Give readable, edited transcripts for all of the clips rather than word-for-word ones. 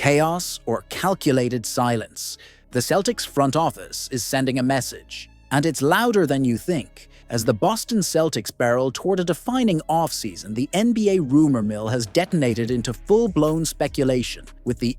chaos or calculated silence. The Celtics front office is sending a message, and it's louder than you think. As the Boston Celtics barrel toward a defining offseason, the NBA rumor mill has detonated into full-blown speculation, with the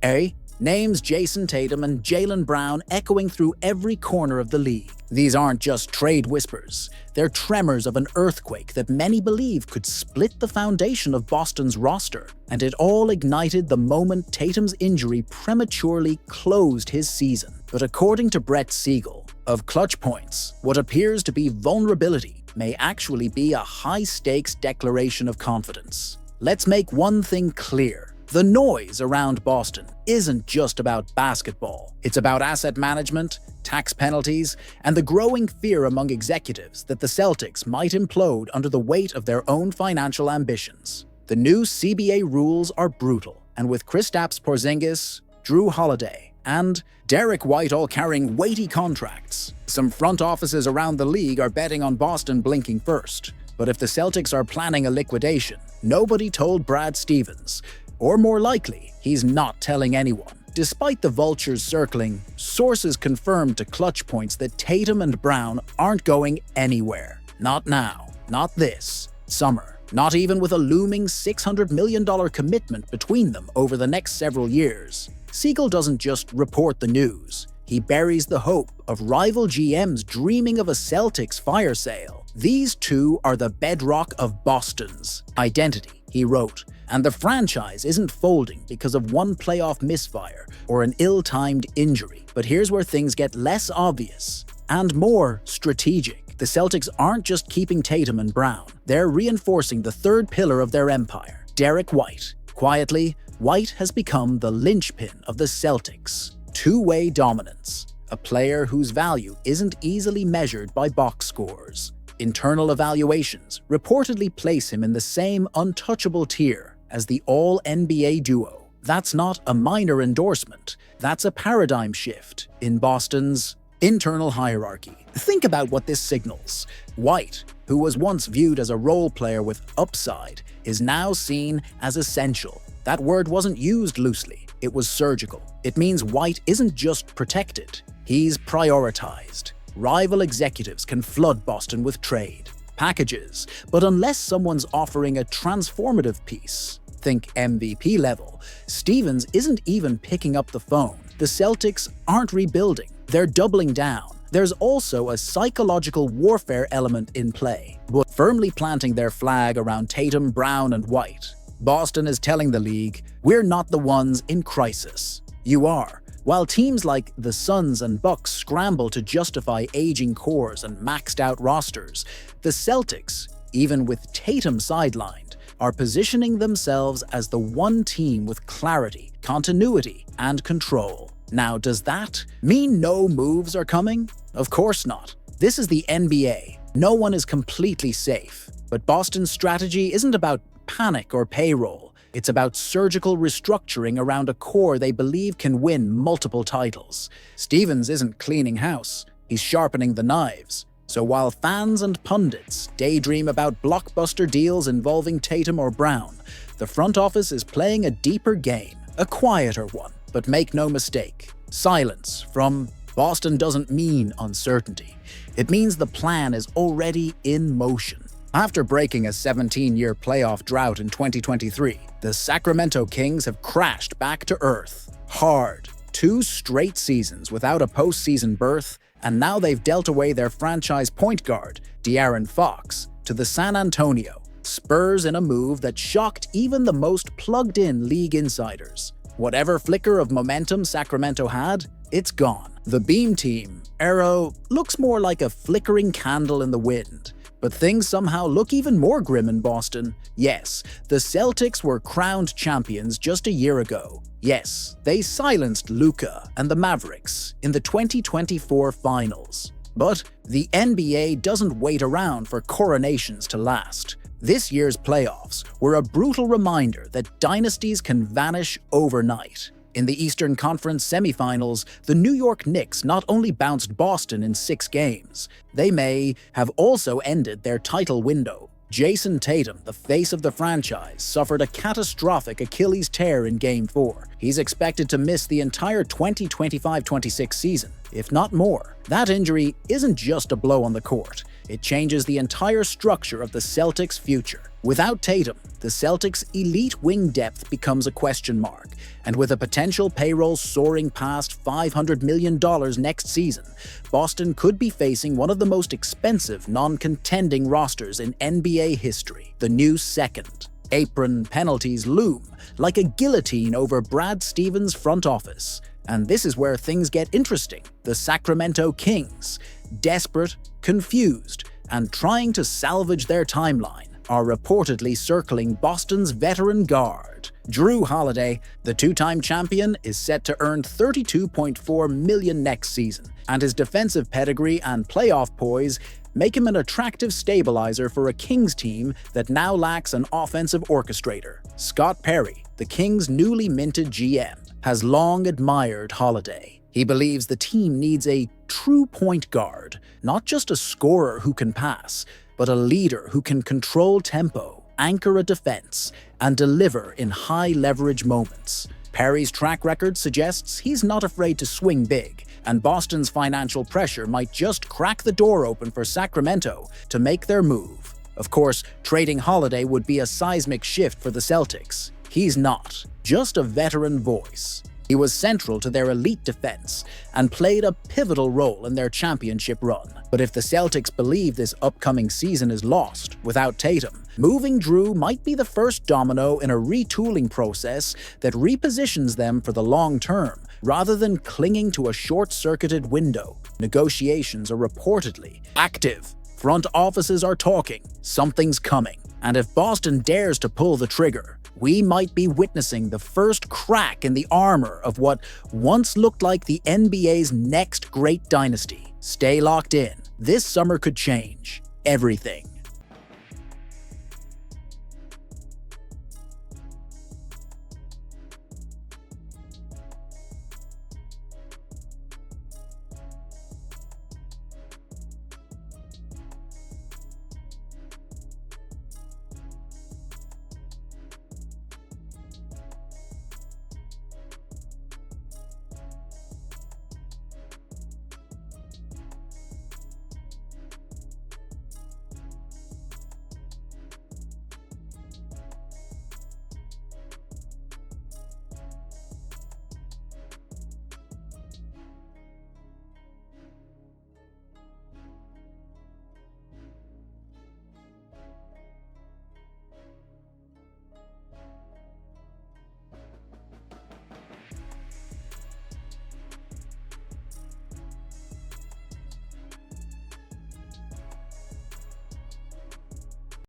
names Jayson Tatum and Jaylen Brown echoing through every corner of the league. These aren't just trade whispers, they're tremors of an earthquake that many believe could split the foundation of Boston's roster. And it all ignited the moment Tatum's injury prematurely closed his season. But according to Brett Siegel, of Clutch Points, what appears to be vulnerability may actually be a high-stakes declaration of confidence. Let's make one thing clear. The noise around Boston isn't just about basketball. It's about asset management, tax penalties, and the growing fear among executives that the Celtics might implode under the weight of their own financial ambitions. The new CBA rules are brutal, and with Kristaps Porzingis, Jrue Holiday, and Derrick White all carrying weighty contracts, some front offices around the league are betting on Boston blinking first. But if the Celtics are planning a liquidation, nobody told Brad Stevens. Or more likely, he's not telling anyone. Despite the vultures circling, sources confirmed to Clutch Points that Tatum and Brown aren't going anywhere. Not now, not this summer, not even with a looming $600 million commitment between them over the next several years. Siegel doesn't just report the news. He buries the hope of rival GMs dreaming of a Celtics fire sale. These two are the bedrock of Boston's identity, he wrote. And the franchise isn't folding because of one playoff misfire or an ill-timed injury. But here's where things get less obvious and more strategic. The Celtics aren't just keeping Tatum and Brown. They're reinforcing the third pillar of their empire, Derrick White. Quietly, White has become the linchpin of the Celtics. Two-way dominance, a player whose value isn't easily measured by box scores. Internal evaluations reportedly place him in the same untouchable tier as the all-NBA duo. That's not a minor endorsement, that's a paradigm shift in Boston's internal hierarchy. Think about what this signals. White, who was once viewed as a role player with upside, is now seen as essential. That word wasn't used loosely, it was surgical. It means White isn't just protected, he's prioritized. Rival executives can flood Boston with trade packages, but unless someone's offering a transformative piece, think MVP level, Stevens isn't even picking up the phone. The Celtics aren't rebuilding, they're doubling down. There's also a psychological warfare element in play, but firmly planting their flag around Tatum, Brown, and White. Boston is telling the league, we're not the ones in crisis. You are. While teams like the Suns and Bucks scramble to justify aging cores and maxed-out rosters, the Celtics, even with Tatum sidelined, are positioning themselves as the one team with clarity, continuity, and control. Now, does that mean no moves are coming? Of course not. This is the NBA. No one is completely safe. But Boston's strategy isn't about panic or payroll. It's about surgical restructuring around a core they believe can win multiple titles. Stevens isn't cleaning house, he's sharpening the knives. So while fans and pundits daydream about blockbuster deals involving Tatum or Brown, the front office is playing a deeper game, a quieter one. But make no mistake, silence from Boston doesn't mean uncertainty. It means the plan is already in motion. After breaking a 17-year playoff drought in 2023, the Sacramento Kings have crashed back to earth. Hard. 2 straight seasons without a postseason berth, and now they've dealt away their franchise point guard, De'Aaron Fox, to the San Antonio Spurs in a move that shocked even the most plugged-in league insiders. Whatever flicker of momentum Sacramento had, it's gone. The Beam Team, Arrow, looks more like a flickering candle in the wind. But things somehow look even more grim in Boston. Yes, the Celtics were crowned champions just a year ago. Yes, they silenced Luka and the Mavericks in the 2024 finals. But the NBA doesn't wait around for coronations to last. This year's playoffs were a brutal reminder that dynasties can vanish overnight. In the Eastern Conference semifinals, the New York Knicks not only bounced Boston in 6 games, they may have also ended their title window. Jayson Tatum, the face of the franchise, suffered a catastrophic Achilles tear in Game 4. He's expected to miss the entire 2025-26 season, if not more. That injury isn't just a blow on the court. It changes the entire structure of the Celtics' future. Without Tatum, the Celtics' elite wing depth becomes a question mark, and with a potential payroll soaring past $500 million next season, Boston could be facing one of the most expensive non-contending rosters in NBA history. The new second. Apron penalties loom like a guillotine over Brad Stevens' front office. And this is where things get interesting. The Sacramento Kings, desperate, confused, and trying to salvage their timeline, are reportedly circling Boston's veteran guard. Jrue Holiday, the two-time champion, is set to earn $32.4 million next season, and his defensive pedigree and playoff poise make him an attractive stabilizer for a Kings team that now lacks an offensive orchestrator. Scott Perry, the Kings' newly minted GM, has long admired Holiday. He believes the team needs a true point guard, not just a scorer who can pass, but a leader who can control tempo, anchor a defense, and deliver in high-leverage moments. Perry's track record suggests he's not afraid to swing big, and Boston's financial pressure might just crack the door open for Sacramento to make their move. Of course, trading Holiday would be a seismic shift for the Celtics. He's not, just a veteran voice. He was central to their elite defense and played a pivotal role in their championship run. But if the Celtics believe this upcoming season is lost without Tatum, moving Jrue might be the first domino in a retooling process that repositions them for the long term, rather than clinging to a short-circuited window. Negotiations are reportedly active. Front offices are talking. Something's coming. And if Boston dares to pull the trigger, we might be witnessing the first crack in the armor of what once looked like the NBA's next great dynasty. Stay locked in. This summer could change everything.